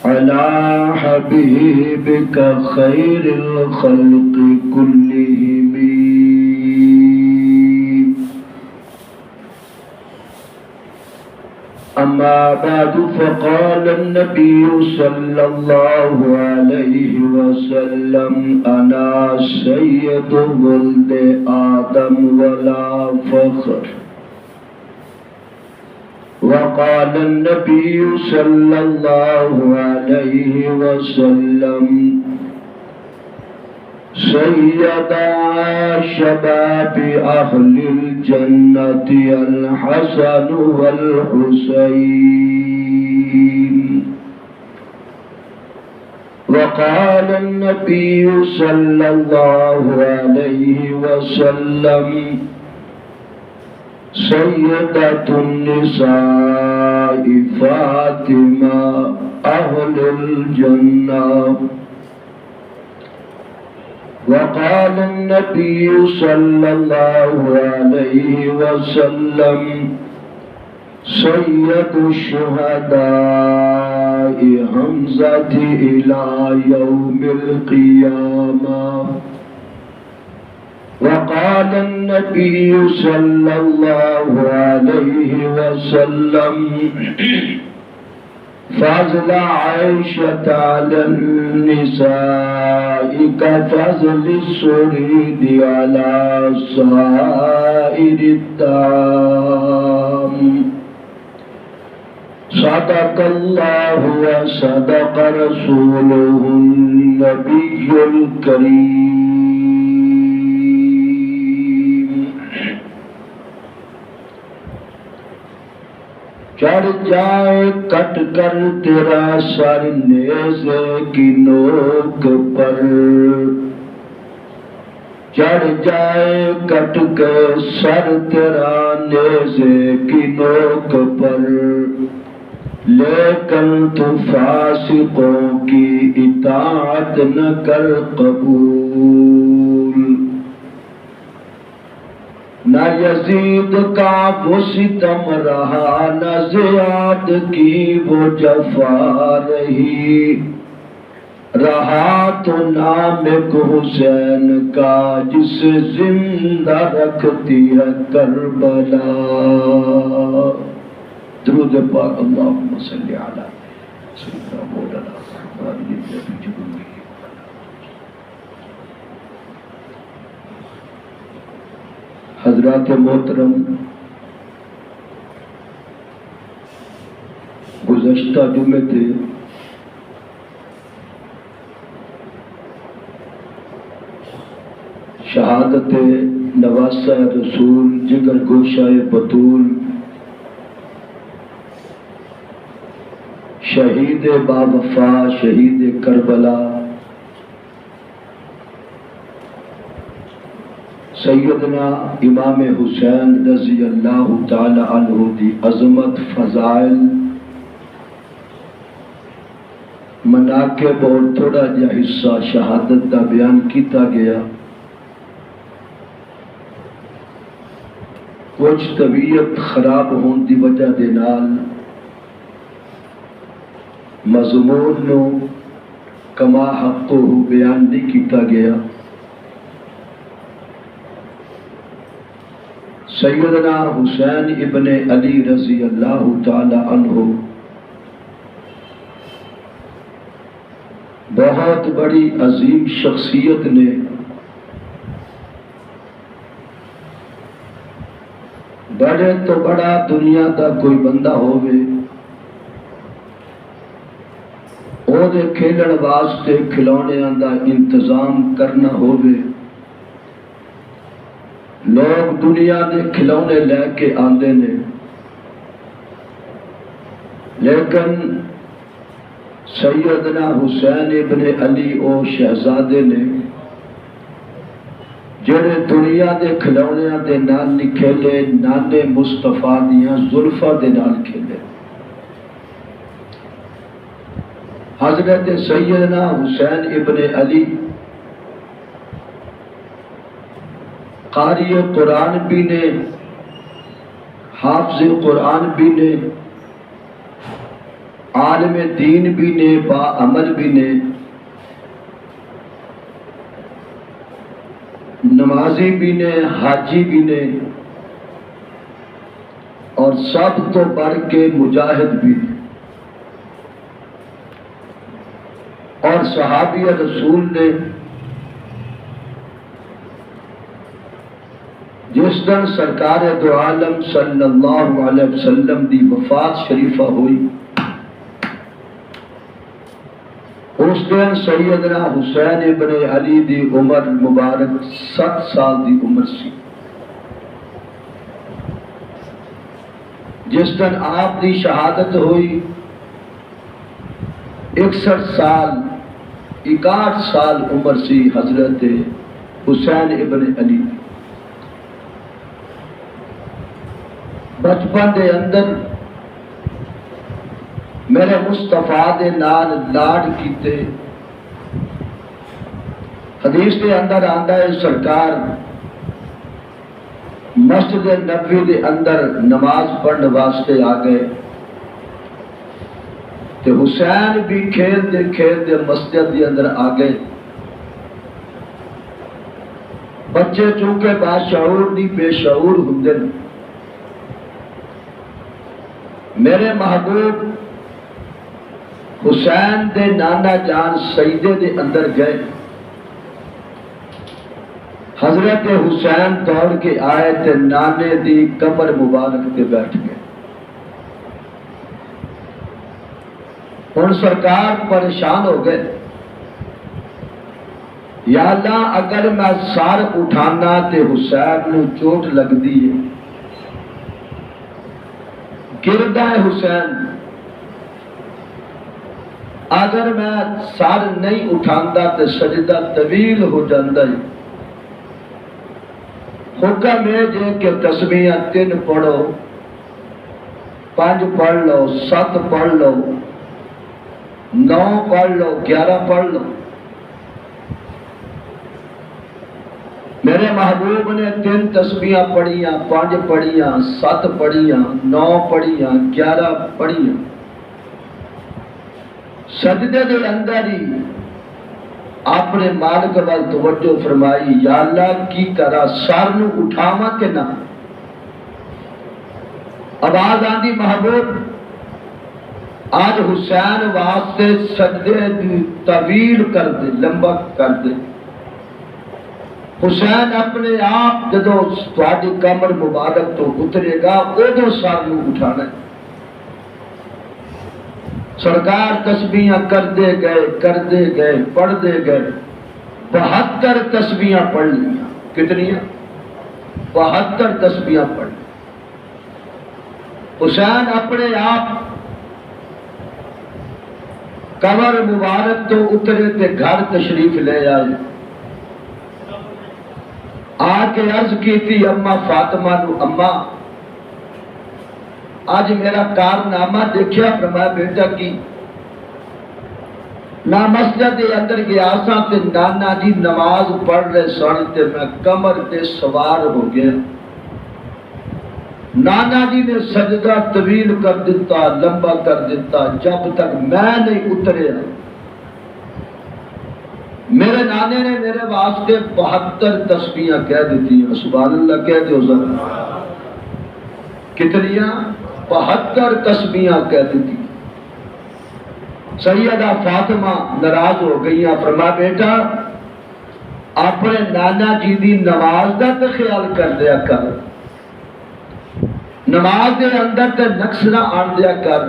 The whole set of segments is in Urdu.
على حبيبك خير الخلق كلهم. أما بعد فقال النبي صلى الله عليه وسلم أنا سيد ولد آدم ولا فخر. وقال النبي صلى الله عليه وسلم سيدا شباب أهل الجنة الحسن والحسين. وقال النبي صلى الله عليه وسلم سيدة النساء فاطمة أهل الجنة. وقال النبي صلى الله عليه وسلم سيد الشهداء حمزة إلى يوم القيامة. وقال النبي صلى الله عليه وسلم فضل عائشة على النساء كفضل السريد على سائر الطعام. صدق الله وصدق رسوله النبي الكريم. چڑھ جائے کٹ کر تیرا سر نیزے کی نوک پر. چڑھ جائے کٹ کے سر تیرا نیزے کی نوک پر. لیکن تو فاسقوں کی اطاعت نہ کر قبول. نہ یزید کا وہ ستم رہا نہ زیاد کی وہ جفا رہی. رہا تو نام حسین کا جسے زندہ رکھتی ہے کربلا. درود پاک اللہم صلی علی سیدنا مولانا محمد. حضرات محترم، گزشتہ جمعے تھے شہادت نواسہ رسول جگر گوشہ بطول شہید باوفا شہید کربلا سیدنا امام حسین رضی اللہ تعالی عنہ دی عظمت فضائل مناقب اور تھوڑا جا حصہ شہادت دا بیان کیتا گیا. کچھ طبیعت خراب ہون دی وجہ دے نال مضمون نو کما حقہ بیان نہیں کیتا گیا. سیدنا حسین ابن علی رضی اللہ تعالی عنہ بہت بڑی عظیم شخصیت نے بڑے تو بڑا دنیا دا کوئی بندہ ہوئے او دے کھیلن واسطے کھلونے دا انتظام کرنا ہوئے. لوگ دنیا دے کھلونے لے کے آندے نے لیکن سیدنا حسین ابن علی او شہزادے نے جڑے دنیا دے کھلونے دے نال نہیں کھیلے نانے مصطفیٰ دیاں زلفاں دے نال کھیلے. حضرت سیدنا حسین ابن علی قاری قرآن بھی نے، حافظ قرآن بھی نے، عالم دین بھی نے، با عمل بھی نے، نمازی بھی نے، حاجی بھی نے، اور سب تو بڑھ کے مجاہد بھی نے، اور صحابی رسول نے جس دن سرکار دو عالم صلی اللہ علیہ وسلم دی وفات شریفہ ہوئی، اس دن سیدنا حسین ابن علی دی عمر مبارک 7 سال دی عمر سی۔ جس دن آپ دی شہادت ہوئی 61 سال 61 سال عمر سی حضرت حسین ابن علی۔ بچپن دے اندر میرے مصطفیٰ دے نال لاڈ کیتے۔ حدیث دے اندر آندا ہے سرکار مسجد نبوی دے اندر نماز پڑھنے واسطے آ گئے، تے حسین بھی کھیلتے مسجد دے اندر آ گئے۔ بچے چونکہ باشعور نہیں بے شعور ہوندے، میرے محبوب حسین دے نانا جان سجدے دے اندر گئے، حضرت حسین دوڑ کے آئے تے نانے دی قبر مبارک تے بیٹھ گئے۔ ہن سرکار پریشان ہو گئے، یا اللہ اگر میں سر اٹھانا تے حسین نو چوٹ لگ دی ہے، گردا ہے حسین، اگر میں سر نہیں اٹھاندا تے سجدہ طویل ہو جاندا ہے۔ حکم ہے جے کہ تسبیحاں 3 پڑھو، 5 پڑھ لو، 7 پڑھ لو، 9 پڑھ لو، 11 پڑھ لو۔ میرے محبوب نے 3 تسبیحاں پڑھیاں، 5 پڑھیاں، 7 پڑھیاں، 9 پڑھیاں، 11 پڑھیاں۔ سجدے دے اندر ہی اپنے مالک وال توجہ فرمائی، یا اللہ کی کرا سر نو اٹھاواں کہ نہ؟ آواز آندی محبوب آج حسین واسطے سجدے دی طویل کر دے، لمبا کر دے۔ حسین اپنے آپ جدو تہاڈی کمر مبارک تو اترے گا ادو سر نو اٹھانا ہے۔ سرکار تسبیحاں کرتے گئے پڑھتے گئے، 72 تسبیحاں پڑھ لیا۔ کتنی؟ 72 تسبیحاں پڑھ لی۔ حسین اپنے آپ کمر مبارک تو اترے تے گھر تشریف لے آئے، آ کے عرض کی تھی اما فاطمہ نو، اما آج میرا کارنامہ دیکھیا؟ فرمایا بیٹا کی؟ میں مسجد دے اندر گیا سا تے نانا جی نماز پڑھ رہے سن تے میں کمر تے سوار ہو گیا۔ نانا جی نے سجدہ طویل کر دیتا، لمبا کر دیتا، جب تک میں نہیں اتریا۔ میرے نانے نے میرے واسطے 72 تسبیحاں کہہ دیتی ہیں۔ سبحان اللہ کہہ دو ذرا۔ کتنیاں؟ 72 تسبیحاں کہہ دیتی۔ سیدہ فاطمہ ناراض ہو گئی، فرمایا بیٹا اپنے نانا جی دی نماز دا تے خیال کر دیا کر، نماز دے اندر تے نقص نہ آن دیا کر۔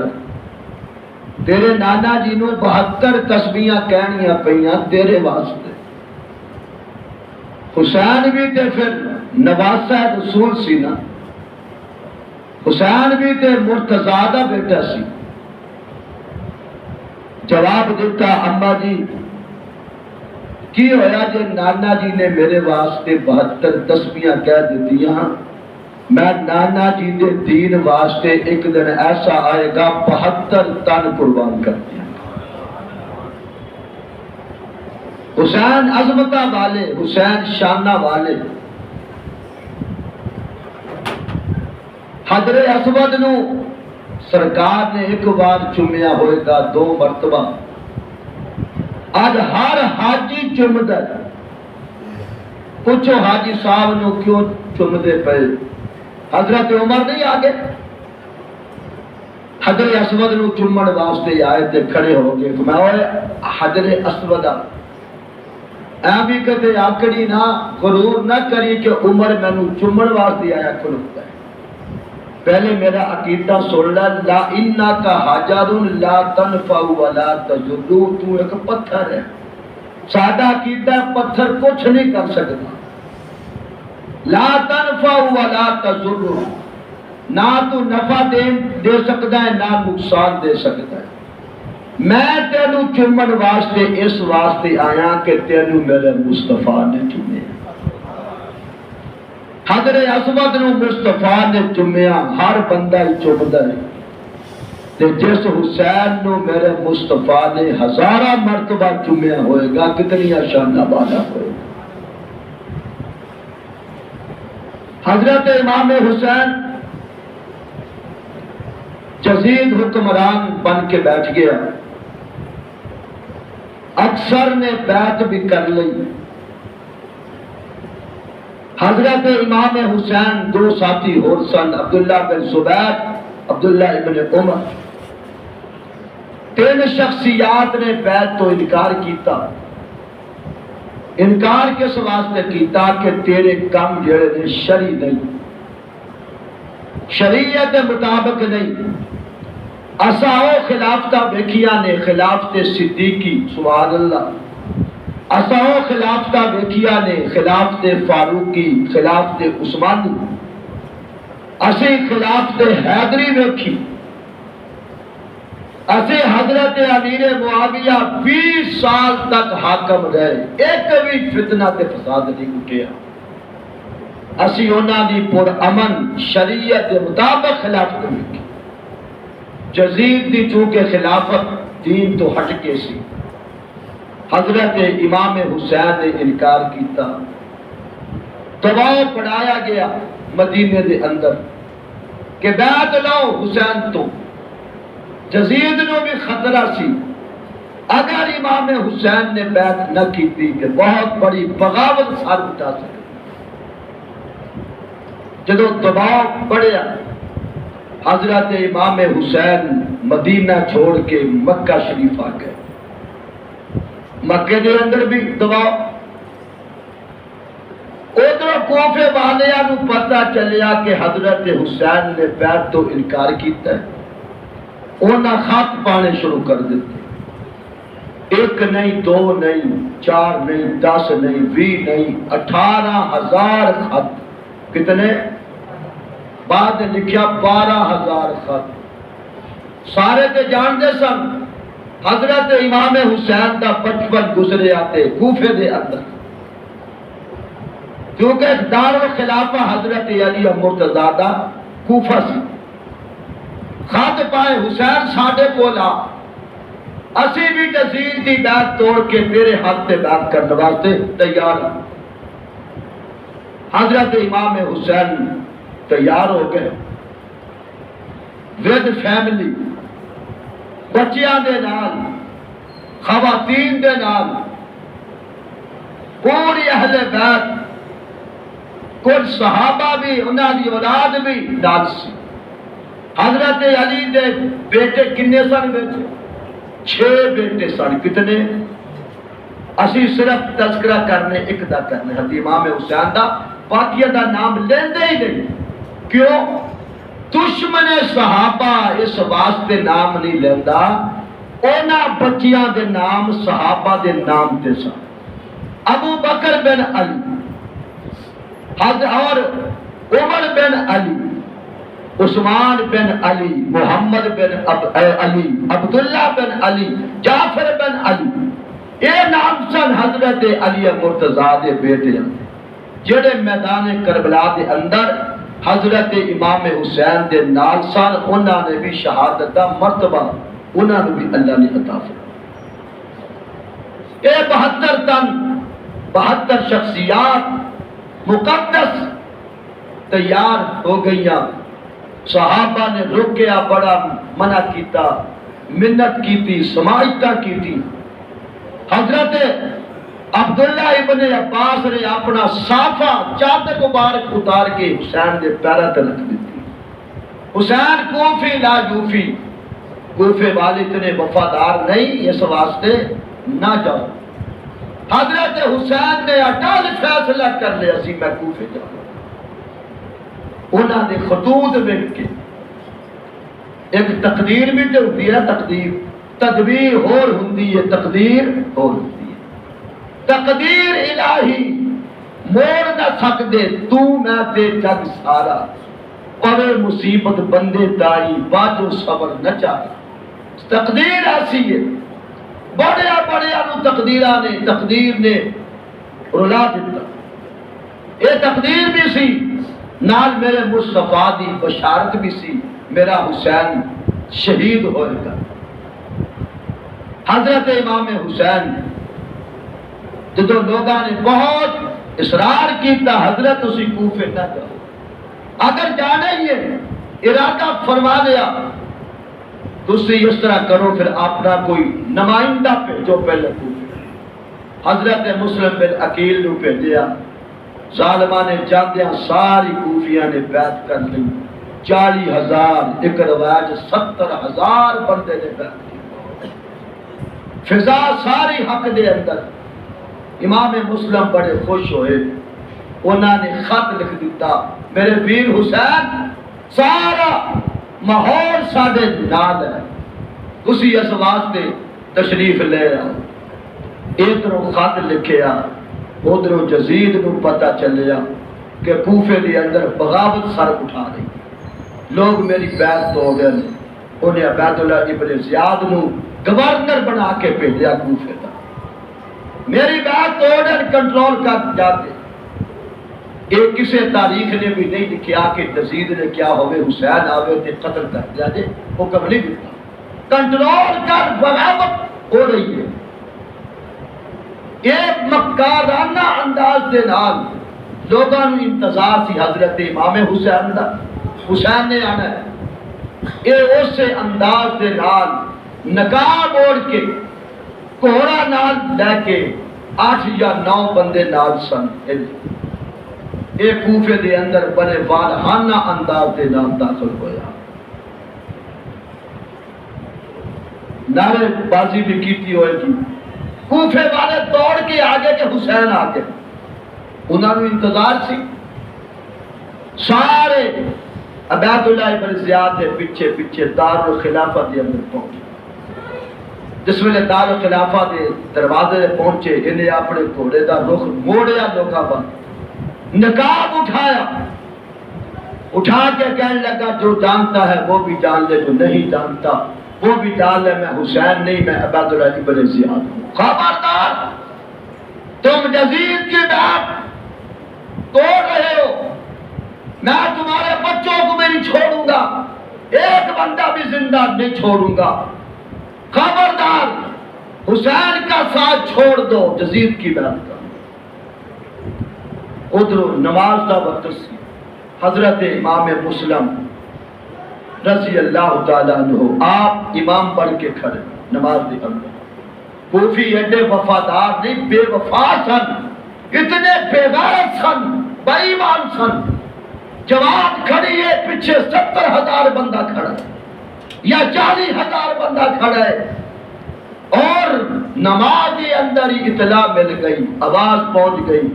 تیرے نانا جی نو 72 تسبیحاں کہنیاں پئیاں تیرے واسطے۔ حسین بھی تے پھر نواسہ رسول سی نا، حسین بھی تے مرتضیٰ دا بیٹا سی۔ جواب دیتا اما جی کی ہویا جے نانا جی نے میرے واسطے 72 تسبیحاں کہہ دیتی ہیں، میں نانا جی دے دین واسطے ایک دن ایسا آئے گا 72 تن قربان کر دیا۔ حسین عظمتہ والے، حسین شانہ والے۔ حجر اسود نو سرکار نے ایک بار چومیا ہوئے گا 2 مرتبہ، آج ہر حاجی چومدا ہے۔ پوچھو حاجی صاحب نو کیوں چومدے پے؟ حضرت عمر نہیں آگے حجر اسود نو چومن واسطے آئے تے کھڑے ہو گئے، میں اوے حجر اسود اے بھی کہتے آکڑی نہ غرور نہ کری کہ عمر مینوں چومن واسطے آیا کھلوتا ہے۔ پہلے میرا عقیدہ سن لے، لا انک حجر لا تنفع ولا تضر، تو ایک پتھر ہے، سادہ عقیدہ پتھر کچھ نہیں کر سکتا، لا تنفع ولا تضر، نہ تو نفع دے سکتا ہے نہ نقصان دے سکتا ہے۔ میں تینوں چومن واسطے اس واسطے آیا کہ تینوں میرے مصطفیٰ نے چومیا۔ حضر اسود نو مصطفیٰ نے چومیا، ہر بندہ ہی چومدا ہے، تے جس حسین نو میرے مصطفیٰ نے 1000 مرتبہ چومیا ہوئے گا، کتنی شانہ بالا ہوئے گا۔ حضرت امام حسین یزید حکمران بن کے بیٹھ گیا، اکثر نے بیعت بھی کر لی۔ حضرت امام حسین 2 ساتھی اور سن، عبداللہ بن زبیر، عبداللہ ابن عمر، 3 شخصیات نے بیعت تو انکار کیتا۔ انکار کس واسطے کیتا کہ تیرے کام جڑے نے شرعی نہیں، شریعت مطابق نہیں۔ اساؤ خلافتہ ویکھیا نے، خلافت صدیقی، سبحان اللہ، اساؤ خلافتہ ویکھیا نے، خلافت فاروقی، خلافت عثمانی، اسی خلافت حیدری ویکھی، اسی حضرت امیر معاویہ 20 سال تک حاکم رہے، ایک بھی فتنہ تے فساد نہیں اٹھیا۔ اسی انہاں دی پر امن شریعت مطابق خلافت ویکھی۔ یزید دی چونکہ خلافت دین تو ہٹ کے سی، حضرت امام حسین نے انکار کیتا، دباؤ پڑھایا گیا مدینے دے اندر کہ بیعت لو حسین تو۔ یزید نو بھی خطرہ سی، اگر امام حسین نے بیعت نہ کیتی کہ بہت بڑی بغاوت سر اٹھا سکے۔ جدو دباؤ پڑیا، حضرت امام حسین مدینہ چھوڑ کے مکہ شریف آ گئے۔ مکے دے اندر بھی دباؤ، ادھر کوفے والیاں نو پتہ چلیا کہ حضرت حسین نے بیعت تو انکار کیتا ہے، انہاں خط پانے شروع کر دیتے، 1 نہیں 2 نہیں 4 نہیں 10 نہیں 20 نہیں 18,000 خط۔ کتنے؟ بعد لکھیا 12,000 خط۔ سارے تے جان دے سن حضرت امام حسین دا بچپن گزرے آتے کوفے دے اندر، کیونکہ دار الخلافہ حضرت علی مرتضیٰ دا کوفہ سی۔ خط پائے حسین ساڈے کول آ، اسی بھی یزید دی بیعت توڑ کے تیرے ہاتھ تے بیعت کرنے واسطے تیار ہوں۔ حضرت امام حسین تیار ہو گئے، ود فیملی، بچیاں دے نال، خواتین دے نال، پوری اہل بیت، کچھ صحابہ بھی، انہاں دی اولاد بھی نال سی۔ حضرت علی دے بیٹے کنے سن بیٹے؟ 6 بیٹے سن۔ کتنے؟ اسی صرف تذکرہ کرنے ایک دا کرنے، حضرت امام حسین دا، باقیہ دا نام لیندے ہی نہیں۔ کیوں؟ دشمن صحابہ اس واسطے نام نہیں لیندا، انہاں بچیاں دے نام صحابہ دے نام تے سن۔ ابو بکر بن علی اور عمر بن علی، عثمان بن علی، محمد بن علی، عبداللہ بن علی، جعفر بن علی، یہ نام سن حضرت علی مرتضیٰ دے بیٹے ہیں، جڑے میدان کربلا دے اندر حضرت امام حسین دے نال سن۔ انہاں نے بھی شہادت دا مرتبہ انہاں نے بھی اللہ نے عطا فرمایا۔ اے 72 تن، 72 شخصیات مقدس تیار ہو گئیاں صحابہ نے روکیا، بڑا منع کیتا، منت کیتی، سماجتہ کیتی۔ حضرت عبداللہ ابن عباس نے اپنا صافہ چادر مبارک اتار کے حسین دے پیروں تے رکھ دیتی۔ حسین کوفی لا یوفی، کوفے والے اتنے وفادار نہیں، اس واسطے نہ جاؤ۔ حضرت حسین نے اٹل فیصلہ کر لیا سی میں کوفے جاؤں۔ انہوں نے خطوط لکھ کے، ایک تقدیر بھی تو ہوتی ہے، تقدیر تدبیر اور ہوتی ہے، تقدیر اور ہوتی ہے۔ تقدیر الہی موڑ نہ سکدے تو میں تے جگ سارا، پوے مصیبت بندے تائی باجو صبر نہ چاہے۔ تقدیر ایسی ہے، بڑیا بڑیا نو تقدیر نے رلا دیتا۔ یہ تقدیر بھی سی، نال میرے مصطفیٰ دی بشارت بھی سی، میرا حسین شہید ہوئے گا۔ حضرت امام حسین جدو لوگوں نے بہت اصرار کیتا حضرت اسی کوفے نہ جاؤ، اگر جانا ہی ہے ارادہ فرما لیا تو اسی اس طرح کرو، پھر اپنا کوئی نمائندہ بھیجو پہلے کوفے۔ حضرت مسلم بن عقیل نے بھیجیا، ظالماں نے جاندیاں ساری کوفیاں نے بیعت کر لی، 40,000 ایک روایت 70,000 بندے نے بیعت کی۔ فضا ساری حق دے اندر۔ امام مسلم بڑے خوش ہوئے، انہوں نے خط لکھ دیتا، میرے ویر حسین سارا ماحول ساڈے نال ہے، تسی اس واسطے تشریف لے آؤ۔ ادھروں خط لکھیا، ادھروں یزید نو پتہ چلیا کہ کوفے دے اندر بغاوت سر اٹھا رہی، لوگ میری بیعت تو گئے، انہیں عبید اللہ ابن زیاد نو گورنر بنا کے بھیجا کوفے کا، میری بیعت توڑن کنٹرول کر جاتے۔ ایک کسی تاریخ نے بھی نہیں لکھیا کہ یزید نے کیا ہوئے حسین آوے تے قتل کر دیا جے، حکم نہیں دیتا، کنٹرول کر، بغاوت ہو رہی ہے۔ ایک مکارانہ انداز دے نال لوگاں نوں انتظار سی حضرت امام حسین دا، حسین نے آنا ہے۔ اے اسے انداز دے نال نقاب اوڑھ کے گھوڑا نال لے کے 8 یا 9 بندے نال سن، اے کوفے دے اندر بڑے والہانہ انداز دے نال داخل ہویا۔ نعرے بازی بھی کیتی ہوئے گی، کوفے والے دوڑ کے آگے کے حسین آگے، انہوں نے انتظار سی، سارے عبید اللہ ابن زیاد کے پیچھے پیچھے دار الخلافہ دے اندر پہنچے۔ جس ویلے دار الخلافہ دے دروازے پہنچے، انہیں اپنے گھوڑے دا رخ موڑیا، لوگاں پر نقاب اٹھایا، اٹھا کے کہنے لگا جو جانتا ہے وہ بھی جان لے، جو نہیں جانتا وہ بھی جان لے، میں حسین نہیں، میں عبید اللہ ابن زیاد ہوں۔ خبردار، تم یزید کی بات توڑ رہے ہو، میں تمہارے بچوں کو بھی نہیں چھوڑوں گا، ایک بندہ بھی زندہ نہیں چھوڑوں گا۔ خبردار، حسین کا ساتھ چھوڑ دو، یزید کی بات کا۔ ادھر نماز کا وقت سی، حضرت امام مسلم رضی اللہ تعالیٰ عنہ آپ امام بن کے کھڑے نماز دے اندر۔ کوفی ایڈے وفادار نہیں، بے وفا سن، اتنے بے غیرت سن، بے ایمان سن۔ جماعت کھڑی ہے، پیچھے 70,000 بندہ کھڑا ہے یا 40,000 بندہ کھڑا ہے، اور نماز کے اندر ہی اطلاع مل گئی، آواز پہنچ گئی،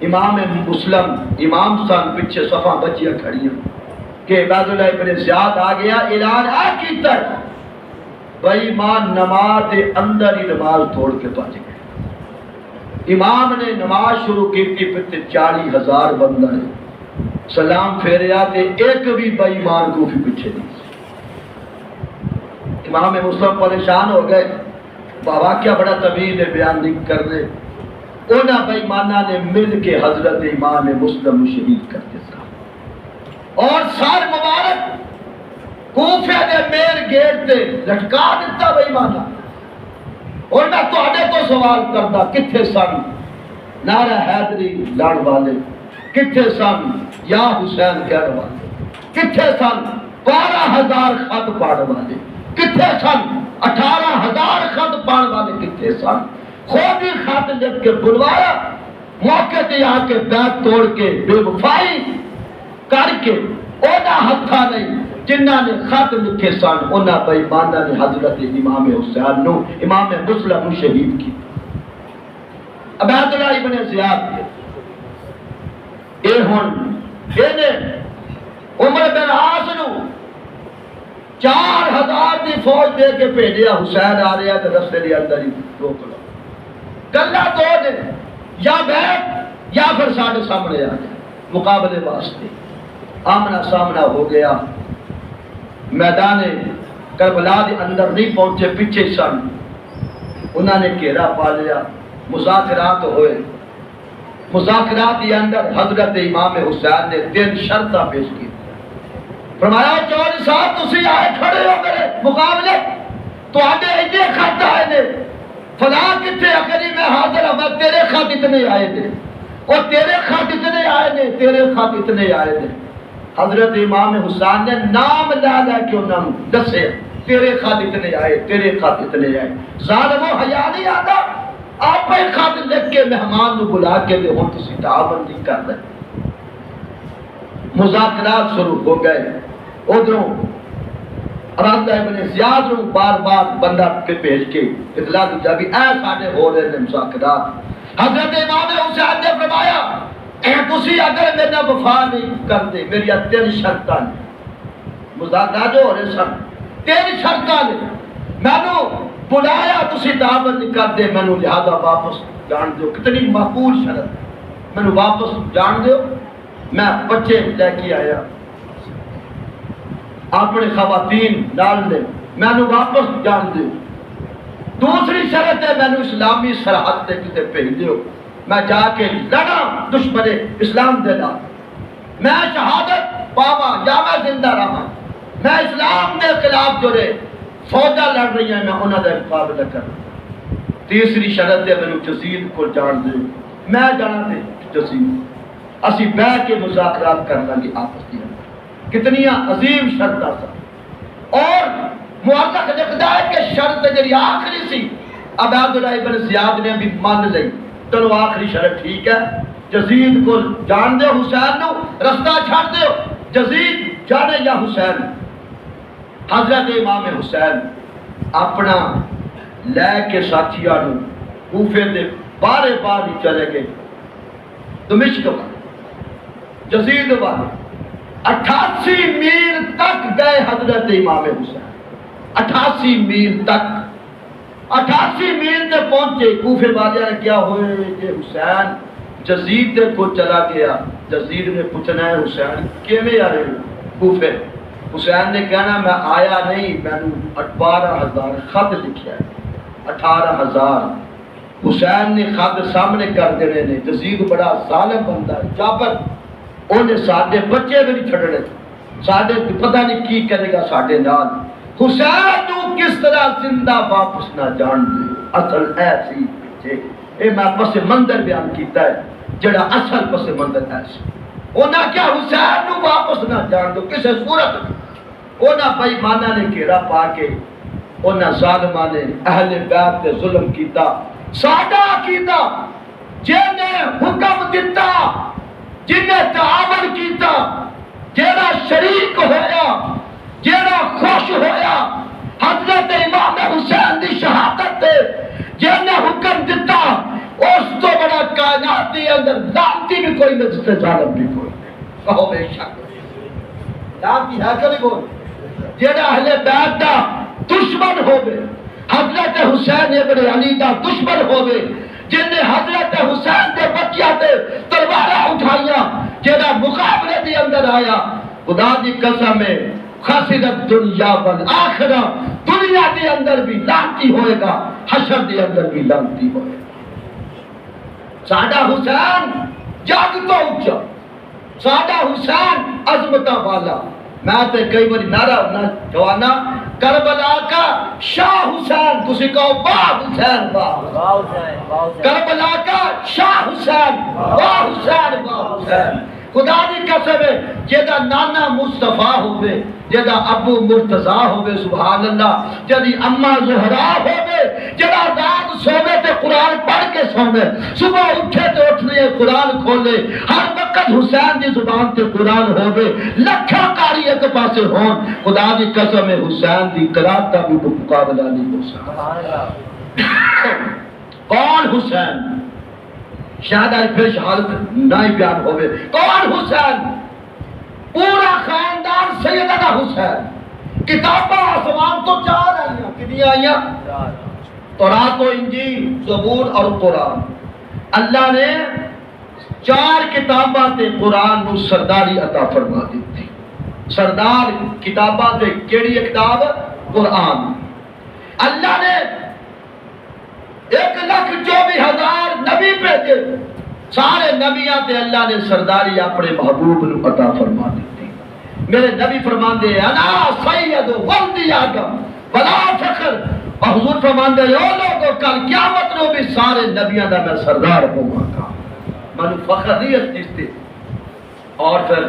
امام مسلم امام سن، پیچھے صفاں بچیاں کھڑیاں کہ عبید اللہ ابن زیاد آ گیا، اعلان آ کی تک بھائی ماں نماز دے اندر ہی نماز توڑ کے پہنچ گئے۔ امام نے نماز شروع کی تھی، پھر 40,000 بندہ ہے، سلام پھیریا تے ایک بھی بے ایمان کو بھی پیچھے نہیں۔ امام مسلم پریشان ہو گئے، واقعہ بڑا طویل ہے، بیان نہیں کر رہے۔ انہاں بے ایمانہ نے مل کے حضرت امام مسلم شہید کرتے تھا، اور سار مبارک کوفے دے مین گیٹ تے لٹکا دیتا بے ایمانہ۔ اور میں تواڈے تو سوال کردا، کتھے سن نعرہ حیدری لڑ والے، کتھے سن یا حسین کہنے والے؟ کتنے سن 12,000 خط پڑھنے والے کتنے سن 18,000 خط پڑھنے والے کتنے سن خود ہی خط لکھ کے بلوایا موقع تے آ کے بیعت توڑ کے بے وفائی کر کے اونا ہتھا نہیں جنہاں نے خط لکھے سن اونا بے ایماناں نے حضرت امام حسین نو امام مسلم نو شہید کی عبید اللہ ابن زیاد اے ہن نے عمر بن عاص نو 4,000 دی فوج دے کے بھیجیا حسین آ رہا تے رستے دے اندر ہی روک لو گلا دو دے یا بیٹھ یا پھر ساڈے سامنے آ جائے مقابلے واسطے آمنا سامنا ہو گیا میدان کربلا دے اندر نہیں پہنچے پیچھے سن انہوں نے گھیرا پا لیا مذاکرات ہوئے مذاکرات کے اندر حضرت امام حسین نے 3 شرطاں پیش کی فرمایا چودھری صاحب تسی آئے کھڑے ہو میرے مقابلے تو آڈے اینے خط آئے نے فلاں کتنے اکری میں حاضر ہوں میں تیرے خط اتنے آئے تھے اور تیرے خط اتنے آئے نے تیرے خط اتنے آئے نے حضرت امام حسین نے نام لا کے انہوں نے دسے تیرے خط اتنے آئے تیرے خط اتنے آئے ظالم و حیا نہیں آتا آپ ہی خط لکھ کے مہمان نو بلا کے دے ہوں تسی تعاون نہیں کر رہے مذاکرات شروع ہو گئے ادھروں عبداللہ ابن زیاد نو بار بار بندہ کے بھیج کے اطلاع دیا بھی اے ساڈے ہو رہے ہیں مذاکرات حضرت امام حسین نے فرمایا اے تسی اگر میرے وفا نہیں کرتے میری 3 شرطاں مذاکرات جو ہو رہے سن 3 شرطاں نے مینوں بلایا تسی دعوت نہیں کرتے مینوں لہذا واپس جان دیو کتنی معقول شرط مینوں واپس جان دیو میں بچے لے کے آیا اپنے خواتین ڈال دے میں نے واپس جان دے دوسری شرط ہے میں نے اسلامی سرحد تے کتے بھیج دیو میں جا کے لڑا دشمن اسلام دے نال میں شہادت پاواں یا میں زندہ رہاں میں اسلام دے خلاف جو رہے فوجا لڑ رہی ہیں میں انہاں دا مقابلہ کر تیسری شرط ہے میں جزید کو جان دے میں جانا دے جزید اسی بیٹھ کے مذاکرات کرنا گے آپس میں کتنی عظیم شرط آسا اور معلق لکھتا ہے کہ شرط جڑی آخری سی عبداللہ ابن زیاد نے بھی مان لئی چلو آخری شرط ٹھیک ہے جزید کو جان دے حسین نو رستہ چھاڑ دے جزید جانے یا حسین حضرت امام حسین اپنا لے کے ساتھیاں نو کوفے دے بارے بار ہی چلے گئے دمشق والے جزید والے 88 میل تک گئے حضرت امام حسین 88 میل تک 88 میل تک پہنچے کوفے والے نے کیا ہوئے کہ حسین جزید کو چلا گیا جزید نے پوچھنا ہے حسین کیویں آ رہے کوفے حسین نے کہنا میں آیا نہیں میں نے 12,000 خط لکھیا ہے 18,000 حسین نے خط سامنے کر دینے نے جزید بڑا ظالم بندہ ہے جابر انہیں ساڈے بچے بھی نہیں چھڑنے ساڈے پتہ نہیں کی کرے گا ساڈے نال حسین تو کس طرح زندہ واپس نہ جان دے اصل ایسی پیچھے اے میں پس منظر بیان کیتا ہے جڑا اصل پس منظر ایسی انہاں کیا حسین تو واپس نہ جان دو کسے صورت انہاں بھائی مانا نے گھیرا پا کے انہاں ظالماں نے اہل بیت تے ظلم کیتا ساڈا کیتا جن نے حکم دیتا جنہیں تعاون کیتا جیڑا شریک ہویا جیڑا خوش ہویا حضرت امام حسین دی شہادت تے جنہیں حکم دیتا اس تو بڑا کائنات دی اندر لانتی بھی کوئی نہیں جس سے ظالم بھی کوئی نہیں کہو بے شک لانتی ہے کہ نہیں کوئی جیڑا اہل بیت دا دشمن ہوئے حضرت حسین ابن علی دا دشمن ہوئے جن نے حضرت حسین کے بچیاں تے تلواریں اٹھائیاں جیڑا مقابلے دی اندر آیا خدا دی قسم ہے خسرت دنیا والآخرہ دنیا دی اندر بھی لعنتی ہوئے گا حشر دی اندر بھی لعنتی ہوئے گا ساڈا حسین جگ تو اونچا ساڈا حسین عظمتاں والا میں تے کئی بار نعرہ نہ جوانا کربلا کا شاہ حسین تسی کہو واہ حسین واہ کربلا کا شاہ حسین واہ حسین واہ حسین خدا دی قسم ہے جدا نانا مصطفیٰ ہوئے جدا ابو مرتضی ہوئے سبحان اللہ جدی اما زہرا ہوئے جدا رات سوے تے قرآن پڑھ کے سوے صبح اٹھے تے اٹھنے قرآن کھولے ہر وقت حسین دی زبان تے قرآن ہوئے لکھا کاری ایک پاسے ہون خدا دی قسم ہے حسین دی قرآن دا بھی مقابلہ نہیں ہو سکتا کون حسین شاید آج پھر شہادت نہ ہی بیان ہوئے کون حسین پورا خاندان سیدنا حسین کتابہ آسمان تو 4 آئیاں کتنی آئیاں تورات و انجیل زبور اور قرآن اللہ نے 4 کتاباں تے قرآن نو سرداری عطا فرما دیتی سردار کتاباں تے کیڑی کتاب قرآن اللہ نے 1,24,000 نبی بھیجے سارے نبیاں تے اللہ نے سرداری اپنے محبوب نو عطا فرما دیتی میرے نبی فرماندے انا سید ولد آدم بلا فخر اور حضور فرماندے او لوگو کل قیامت نو بھی سارے نبیاں دا میں سردار ہوواں گا منو فخر نہیں اس چیز تے اور پھر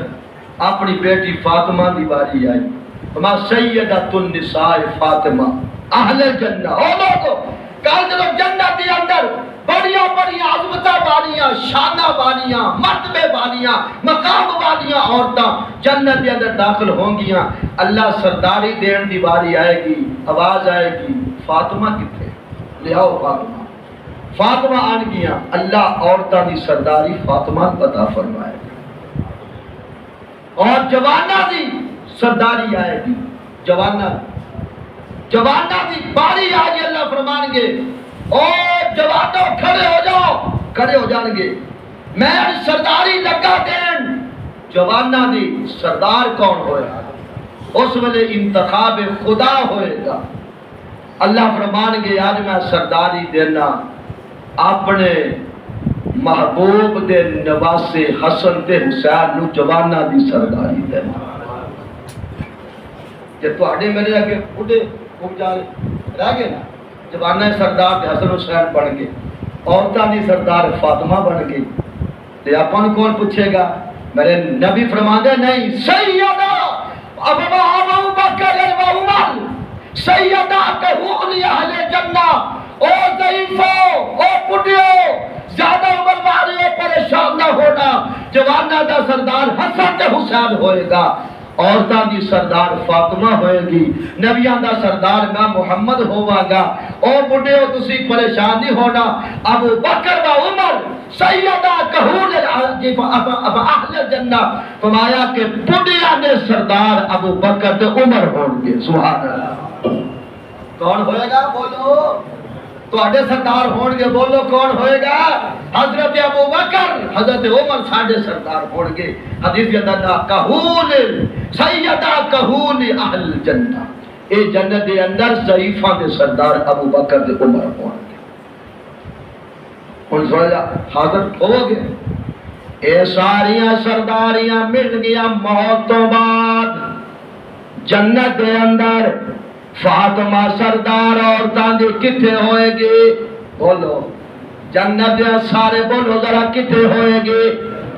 اپنی بیٹی فاطمہ دی باری آئی ما سیدۃ النساء فاطمہ اہل جنہ او لوگو کل جب جنت کے اندر بڑیاں بڑیاں عظمتاں والیاں شاناں والیاں مرتبے والیاں مقام والیاں عورتاں جنت کے اندر داخل ہوں گیاں اللہ سرداری دین دی باری آئے گی آواز آئے گی فاطمہ کتنے لے آؤ فاطمہ فاطمہ آن گیاں اللہ عورتاں دی سرداری فاطمہ عطا فرمائے گا اور جوانہ دی سرداری آئے گی جوانہ دی باری آج اللہ فرمان گے او جوانوں کھڑے ہو جاؤ کھڑے ہو جان گے میں سرداری لگا دین جوانہ دی سردار کون ہوئے اس ویلے انتخاب خدا ہوئے گا اللہ فرمان گے آج میں سرداری دینا اپنے محبوب دے نواسے حسن تے حسین نو جوانہ دی سرداری دینا کہ تو آڑے میرے آگے اٹھے رہ گئے نا جوانہ سردار حسن حسین بن گئے عورتاں دی سردار فاطمہ بن گئی تے اپن کون پوچھے گا میرے نبی فرماندے نہیں سیدہ ابو بکر و عمر سیدہ کہونی اہل جنہ او ضعیفو او بڈھیو زیادہ عمر والے پریشان نہ ہونا جوانہ دا سردار حسن تے حسین ہوئے گا عورتاں دی سردار فاطمہ ہوئے گی نبیاں دا سردار میں محمد ہوا گا او بڑھے ہو تسی پریشان نہیں ہونا ابو بکر و عمر سیدہ کہون اہل جنہ فرمایا کہ بڑھیاں نے سردار ابو بکر تے عمر ہون گے سبحان اللہ کون ہوئے گا بولو تو سردار ہون گے بولو کون ہوئے گا حضرت ابو بکر حضرت عمر ساڑھے سردار ہون گے حدیث کے اندر کہون سیدہ کہون اہل جنہ اے جنت دے اندر ضعیفاں دے سردار ابو بکر دے عمر ہون گے ان سوڑا حاضر ہو گے اے ساریاں سرداریاں مل گیا موت تو بعد جنت دے اندر فاطمہ سردار عورتاں دی کتے ہوئے گی بولو جنت دے سارے بولو ذرا کتے ہوئے گی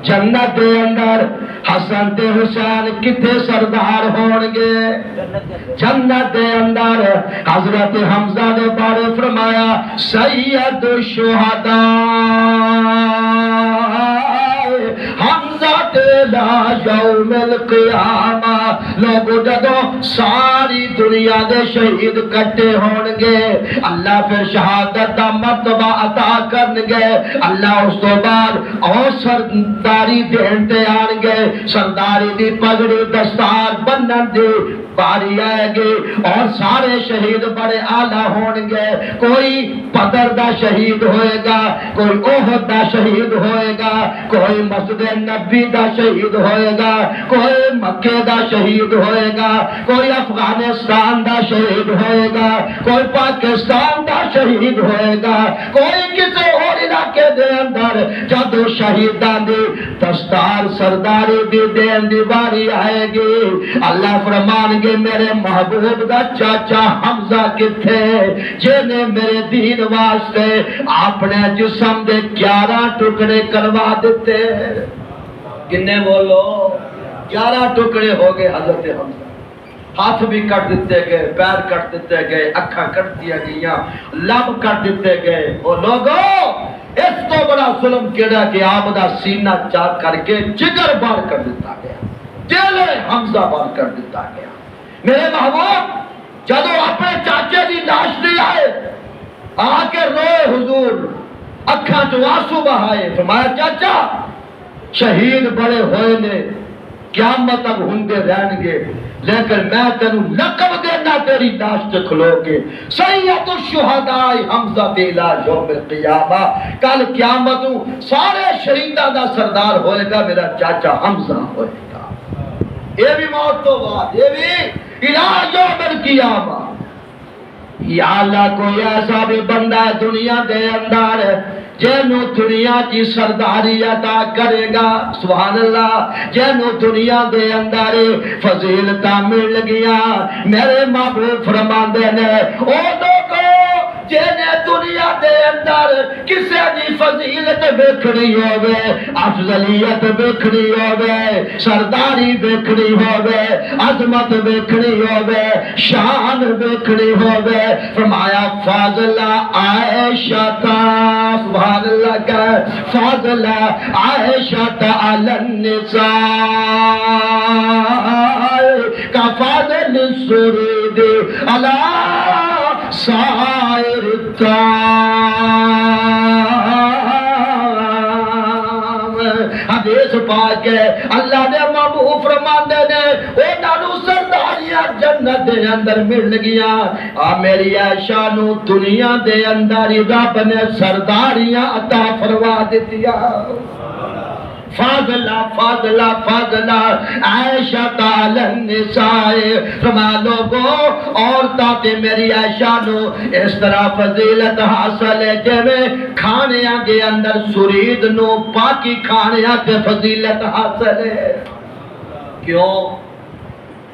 جنت دے اندر حسن تے حسین کتے سردار ہون گے جنت دے اندر حضرت حمزہ نے بارے فرمایا سید الشہداء حمزہ تیلا یوم القیامہ لوگ جدو ساری دنیا دے شہید کٹے ہون گے اللہ پھر شہادت دا مرتبہ عطا کرن گے اللہ اس تو بعد اور سرداری دین تے آن گے سرداری دی پگڑی دستار بنن دی باری آئے گی اور سارے شہید بڑے آلہ ہون گے کوئی بدر دا شہید ہوئے گا کوئی احد دا شہید ہوئے گا کوئی مسجد نبی دا شہید ہوئے گا کوئی مکہ دا شہید ہوئے گا کوئی افغانستان دا شہید ہوئے گا کوئی پاکستان دا شہید ہوئے گا کوئی کسی اور علاقے دے اندر جدو شہیدان دی دستار سرداری دی دین دی باری آئے گی اللہ فرمان گے میرے محبوب دا چاچا حمزہ کتھے جنہیں میرے دین واسطے اپنے جسم دے 11 ٹکڑے کروا دیتے کنے بولو 11 ٹکڑے ہو گئے حضرت حمزہ، ہاتھ بھی کٹ دیتے گئے، پیر کٹ دیتے گئے، اکھاں کٹ دیا گئیاں، لب کٹ دیتے گئے۔ او لوگو اس تو بڑا ظلم کیڑا کہ آپ دا سینہ چاک کر کے جگر بار کر دیتا گیا، دل حمزہ بار کر دیتا گیا۔ میرے محبوب جدو اپنے چاچے دی لاش لے آئے، آ کے روئے حضور، اکھاں چ آنسو بہائے، فرمایا چاچا شہید بڑے ہوئے نے، قیامت تک ہوندے رہن گے، لیکن میں تینوں لقب دینا تیری لاش تے کھلو کے، سید الشہداء حمزہ بلا یوم القیامہ، کل قیامت سارے شہیداں دا سردار ہوئے گا میرا چاچا حمزہ ہوئے گا۔ یہ بھی موت تو بعد، یہ بھی الہ یوم القیامہ۔ یا اللہ کوئی ایسا بھی بندہ ہے دنیا دے اندر جنو دنیا کی سرداری عطا کرے گا، سبحان اللہ، جنو دنیا دے اندر فضیلتاں مل گیا، میرے محبوب فرماندے نے او لوگو جنہیں دنیا دے اندر کسے دی فضیلت بکھڑی ہوئے، افضلیت بکھڑی ہوئے، سرداری بکھڑی ہوئے، عظمت بکھڑی ہوئے، شان بکھڑی ہوئے، فرمایا فاضلہ عائشہ تا، سبحان اللہ کا فاضلہ عائشہ تا علی النساء کا فاضل السرود علی سائر حدیث پاک ہے اللہ نے محبوب فرماندے نے او نانو سرداریاں جنت دے اندر مل گیا، آ میری عائشہ نو دنیا دے اندر رب نے سرداریاں عطا فرما دتیاں۔ فاضلہ فاضلہ فاضلہ عائشہ علی النساء، فرما لوگو عورتاں تے میری عائشہ نو اس طرح فضیلت حاصل ہے جویں کھانیاں دے اندر سرید نو پاکی کھانیاں تے فضیلت حاصل ہے۔ کیوں؟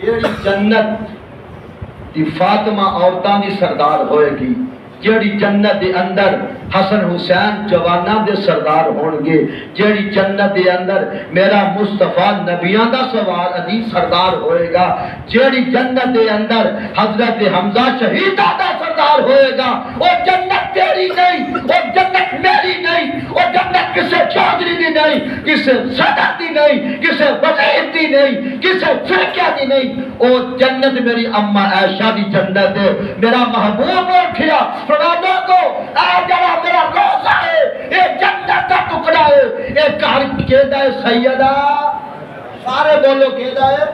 یہ جنت دی فاطمہ عورتاں دی سردار ہوئے گی، جیڑی جنت دے اندر حسن حسین جواناں دے سردار ہون گے، جیڑی جنت دے اندر میرا مصطفیٰ نبیاں دا سوار عزیز سردار ہوئے گا، جیڑی جنت دے اندر حضرت حمزہ شہیدہ دا سردار ہوئے گا، وہ جنت تیری نہیں، وہ جنت میری نہیں، وہ جنت کسے چودھری دی نہیں، کسے صدر دی نہیں، کسے وزیر دی نہیں، کسے فرقہ دی نہیں، وہ جنت میری اماں عائشہ دی جنت ہے۔ میرا محبوب اٹھیا فرمایا کو اے جڑا میرا روزہ ہے یہ جنت کا ٹکڑا ہے، یہ گھر کہدا ہے سیدہ، سارے بولو کہدا ہے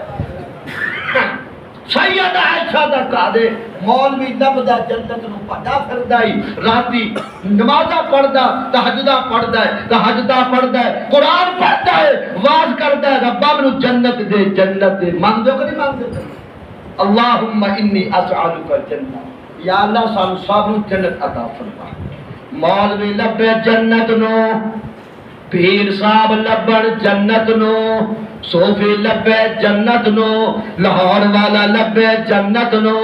سیدہ عائشہ دا گھر ہے۔ مولوی لبدا جنت نو پڑھدا پھردا ہی، راتی نمازاں پڑھدا، تہجداں پڑھدا ہے، تہجداں پڑھدا ہے، قرآن پڑھدا ہے، واز کردا ہے، ربا مینوں جنت دے، جنت دے، مان دو کہ نہیں مان دے؟ اللہم انی اسألک الجنہ، یا اللہ سانو سب جنت عطا فرما۔ مولوی لبے جنت نو، پیر صاحب لبن جنت نو، صوفی لبے جنت نو، لاہور والا لبے جنت نو،